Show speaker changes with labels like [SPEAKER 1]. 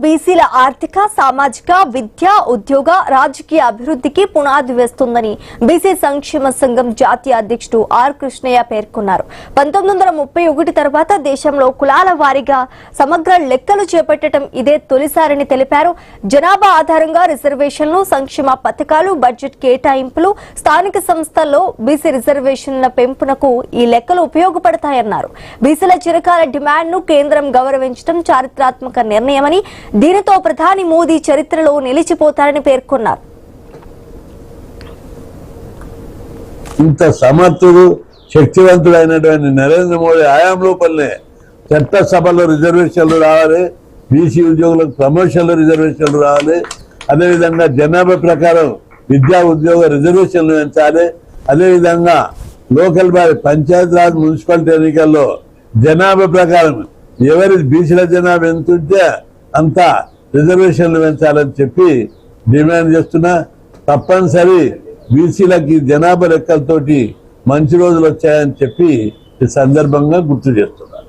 [SPEAKER 1] బీసీల ఆర్థిక సామాజిక విద్య ఉద్యోగ రాజకీయ అభివృద్ధికి పునాది వేస్తుందని బీసీ సంక్షేమ సంఘం జాతీయ అధ్యక్షుడు ఆర్ కృష్ణయ్య పేర్కొన్నారు. 1931 తర్వాత దేశంలో కులాల వారీగా సమగ్ర లెక్కలు చేపట్టడం ఇదే తొలిసారని తెలిపారు. జనాభా ఆధారంగా రిజర్వేషన్లు, సంక్షేమ పథకాలు, బడ్జెట్ కేటాయింపులు, స్థానిక సంస్థల్లో బీసీ రిజర్వేషన్ల పెంపునకు ఈ లెక్కలు ఉపయోగపడతాయన్నారు. బీసీల చిరకాల డిమాండ్ను కేంద్రం గౌరవించడం చారిత్రాత్మక నిర్ణయమని, దీనితో ప్రధాని మోదీ చరిత్రలో నిలిచిపోతారని పేర్కొన్నారు.
[SPEAKER 2] ఇంత సమర్థుడు శక్తివంతుడైనటువంటి నరేంద్ర మోడీ హయాంలోపలనే చట్టసభలో రిజర్వేషన్లు రావాలి, బీసీ ఉద్యోగులకు ప్రమోషన్లు రిజర్వేషన్లు రావాలి, అదేవిధంగా జనాభా ప్రకారం విద్యా ఉద్యోగ రిజర్వేషన్లు పెంచాలి, అదేవిధంగా లోకల్ బాడీ పంచాయతీరాజ్ మున్సిపాలిటీ ఎన్నికల్లో జనాభా ప్రకారం ఎవరి బీసీల జనాభా ఎంత ఉంటే అంత రిజర్వేషన్లు పెంచాలని చెప్పి డిమాండ్ చేస్తున్నా. తప్పనిసరి బీసీలకి జనాభా లెక్కలతోటి మంచి రోజులు వచ్చాయని చెప్పి ఈ సందర్భంగా గుర్తు చేస్తున్నారు.